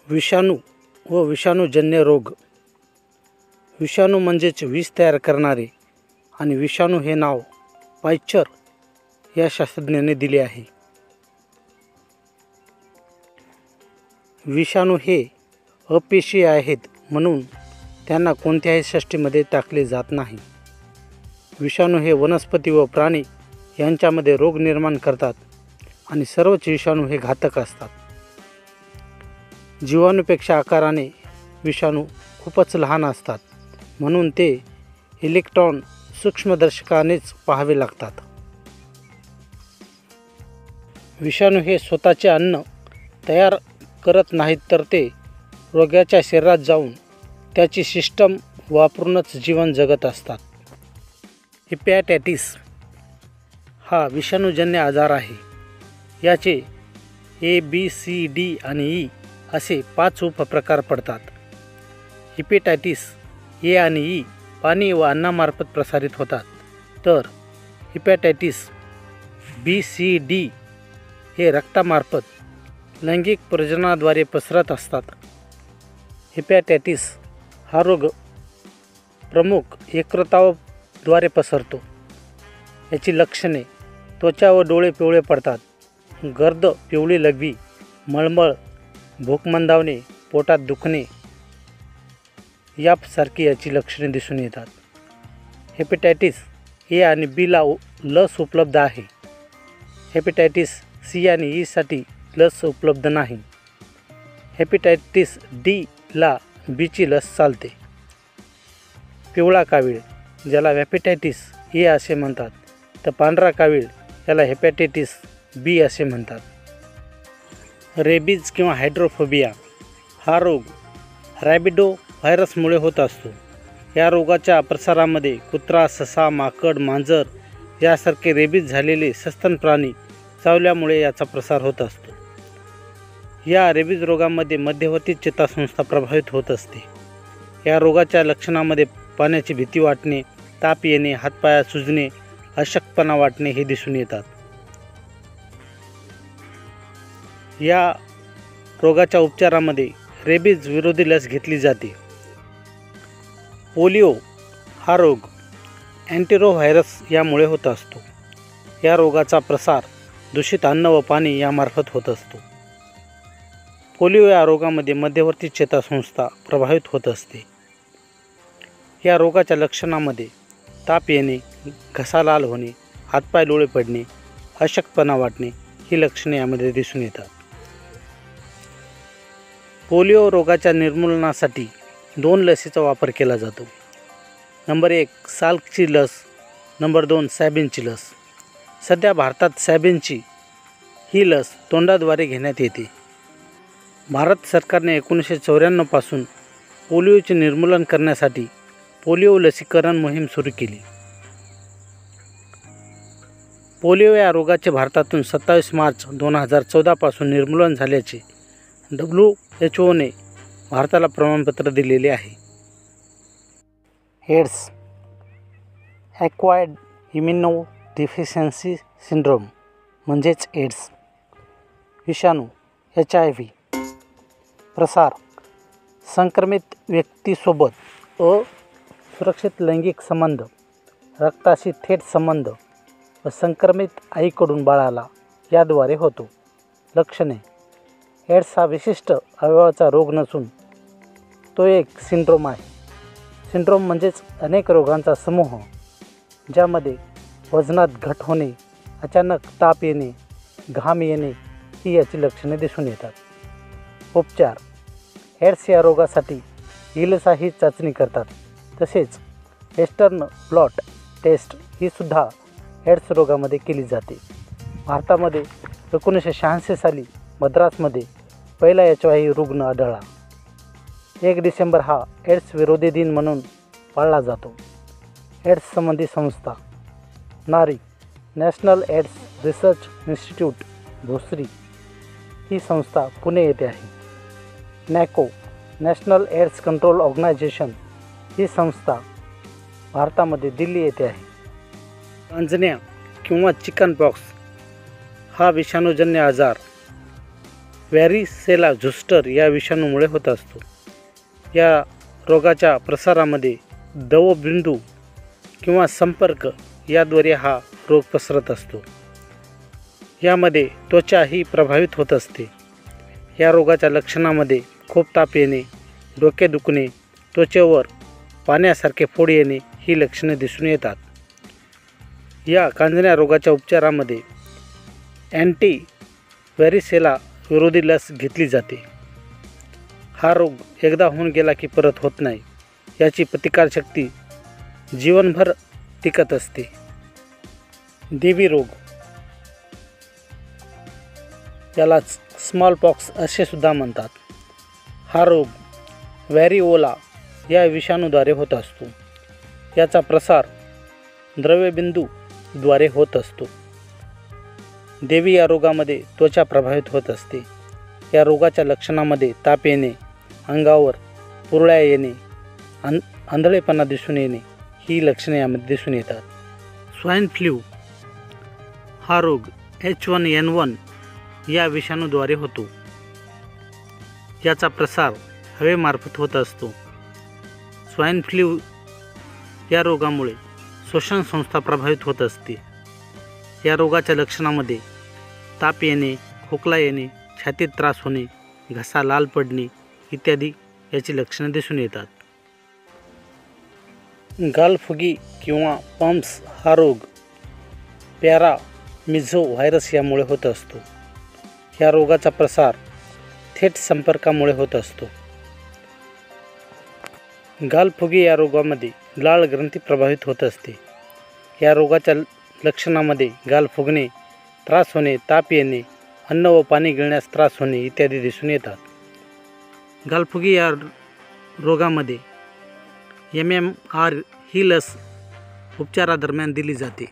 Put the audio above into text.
विषाणू व विषाणूजन्य रोग. विषाणू म्हणजेच विष तयार करणारे आणि विषाणू हे नाव पाश्चर या शास्त्रज्ञाने दिले आहे. विषाणू हे अपेशीय आहेत म्हणून त्यांना कोणत्याही सृष्टीमध्ये टाकले जात नाही. विषाणू हे वनस्पती व प्राणी यांच्यामध्ये रोग निर्माण करतात आणि सर्वच विषाणू हे घातक असतात. जीवाणूपेक्षा आकाराने विषाणू खूपच लहान असतात म्हणून ते इलेक्ट्रॉन सूक्ष्मदर्शकानेच पाहावे लागतात. विषाणू हे स्वतःचे अन्न तयार करत नाहीत तर ते रोग्याच्या शरीरात जाऊन त्याची सिस्टम वापरूनच जीवन जगत असतात. हिपॅटायटिस हा विषाणूजन्य आजार आहे. याचे ABCD आणि E असे 5 उपप्रकार पडतात. हिपॅटायटिस A आणि E पाणी व अन्नामार्फत प्रसारित होतात, तर हिपॅटायटिस B, C, D हे रक्तामार्फत लैंगिक प्रजननाद्वारे पसरत असतात. हिपॅटायटिस हा रोग प्रमुख यकृताद्वारे पसरतो. याची लक्षणे त्वचा व डोळे पिवळे पडतात, गर्द पिवळी लघवी, मळमळ, भूक मंदावणे, पोटात दुखणे यासारखी याची लक्षणे दिसून येतात. हेपॅटायटिस A आणि B ला लस उपलब्ध आहे. हेपॅटायटिस C आणि E साठी लस उपलब्ध नाही. हेपॅटायटिस D ला B ची लस चालते. पिवळा कावीळ ज्याला हेपॅटायटिस A असे म्हणतात, तर पांढरा कावीळ याला हेपॅटायटिस B असे म्हणतात. रेबीज किंवा हायड्रोफोबिया हा रोग रॅबिडो व्हायरसमुळे होत असतो. या रोगाच्या प्रसारामध्ये कुत्रा, ससा, माकड, मांजर यासारखे रेबीज झालेले सस्तन प्राणी चावल्यामुळे याचा प्रसार होत असतो. या रेबीज रोगामध्ये मध्यवर्ती चेतासंस्था प्रभावित होत असते. या रोगाच्या लक्षणामध्ये पाण्याची भीती वाटणे, ताप येणे, हातपायात सुजणे, अशक्तपणा वाटणे हे दिसून येतात. या रोगाच्या उपचारामध्ये रेबीज विरोधी लस घेतली जाते. पोलिओ हा रोग अँटिरोव्हायरस यामुळे होत असतो. या रोगाचा प्रसार दूषित अन्न व पाणी यामार्फत होत असतो. पोलिओ या रोगामध्ये मध्यवर्ती चेतासंस्था प्रभावित होत असते. या रोगाच्या लक्षणामध्ये ताप येणे, घसा लाल होणे, हातपाय डोळे पडणे, अशक्तपणा वाटणे ही लक्षणे यामध्ये दिसून येतात. पोलिओ रोगाच्या निर्मूलनासाठी 2 लसीचा वापर केला जातो. नंबर 1 साल्कची लस, नंबर 2 सॅबिनची लस. सध्या भारतात सॅबिनची ही लस तोंडाद्वारे घेण्यात येते. भारत सरकारने 1994 पासून पोलिओचे निर्मूलन करण्यासाठी पोलिओ लसीकरण मोहीम सुरू केली. पोलिओ या रोगाचे भारतातून 27 मार्च 2014 पासून निर्मूलन झाल्याचे WHOने भारताला प्रमाणपत्र दिलेले आहे. एड्स ॲक्वायर्ड इम्युनोडेफिशियन्सी सिंड्रोम म्हणजेच एड्स. विषाणू HIV प्रसार संक्रमित व्यक्तीसोबत असुरक्षित लैंगिक संबंध, रक्ताशी थेट संबंध व संक्रमित आईकडून बाळाला याद्वारे होतो. लक्षणे एड्स हा विशिष्ट अवयवाचा रोग नसून तो एक सिंड्रोम आहे. सिंड्रोम म्हणजेच अनेक रोगांचा समूह ज्यामध्ये वजनात घट होणे, अचानक ताप येणे, घाम येणे ही याची लक्षणे दिसून येतात. उपचार एड्स या रोगासाठी इलसा ही चाचणी करतात. तसेच वेस्टर्न ब्लॉट टेस्ट ही सुद्धा एड्स रोगामध्ये केली जाते. भारतामध्ये 1986 साली मद्रासमध्ये पहिला HIV रुग्ण आढळला. 1 डिसेंबर हा एड्स विरोधी दिन म्हणून पाळला जातो. एड्स संबंधी संस्था NARI national AIDS research institute Bhosari ही संस्था पुणे येथे आहे. NACO national AIDS control organization ही संस्था भारतामध्ये दिल्ली येथे आहे. गांजण्या किंवा चिकन पॉक्स हा विषाणूजन्य आजार वॅरिसेला झुस्टर या विषाणूमुळे होत असतो. या रोगाच्या प्रसारामध्ये दवबिंदू किंवा संपर्क याद्वारे हा रोग पसरत असतो. यामध्ये त्वचाही प्रभावित होत असते. या रोगाच्या लक्षणामध्ये खूप ताप येणे, डोके दुखणे, त्वचेवर पाण्यासारखे फोड येणे ही लक्षणे दिसून येतात. या कांजिण्या रोगाच्या उपचारामध्ये अँटी वॅरिसेला विरोधी लस घेतली जाते. हा रोग एकदा होऊन गेला की परत होत नाही. याची प्रतिकारशक्ती जीवनभर टिकत असते. देवी रोग, यालाच स्मॉल पॉक्स असे सुद्धा म्हणतात. हा रोग व्हॅरिओला या विषाणूद्वारे होत असतो. याचा प्रसार द्रव्यबिंदूद्वारे होत असतो. देवी या रोगामध्ये त्वचा प्रभावित होत असते. या रोगाच्या लक्षणामध्ये ताप येणे, अंगावर पुरळ्या येणे, आंधळेपणा दिसून येणे ही लक्षणे यामध्ये दिसून येतात. स्वाईन फ्लू हा रोग H1N1 या विषाणूद्वारे होतो. याचा प्रसार हवेमार्फत होत असतो. स्वाईन फ्लू या रोगामुळे श्वसन संस्था प्रभावित होत असते. या रोगाच्या लक्षणामध्ये ताप येणे, खोकला येणे, छातीत त्रास होणे, घसा लाल पडणे इत्यादी याची लक्षणे दिसून येतात. गालफुगी किंवा पम्प्स हा रोग पॅरामिझो व्हायरस यामुळे होत असतो. या रोगाचा प्रसार थेट संपर्कामुळे होत असतो. गालफुगी या रोगामध्ये लाळ ग्रंथी प्रभावित होत असते. या रोगाच्या लक्षणामध्ये गाल फुगणे, त्रास होणे, ताप येणे, अन्न व पाणी गिळण्यास त्रास होणे इत्यादी दिसून येतात. गालफुगी या रोगामध्ये MMR ही लस उपचारादरम्यान दिली जाते.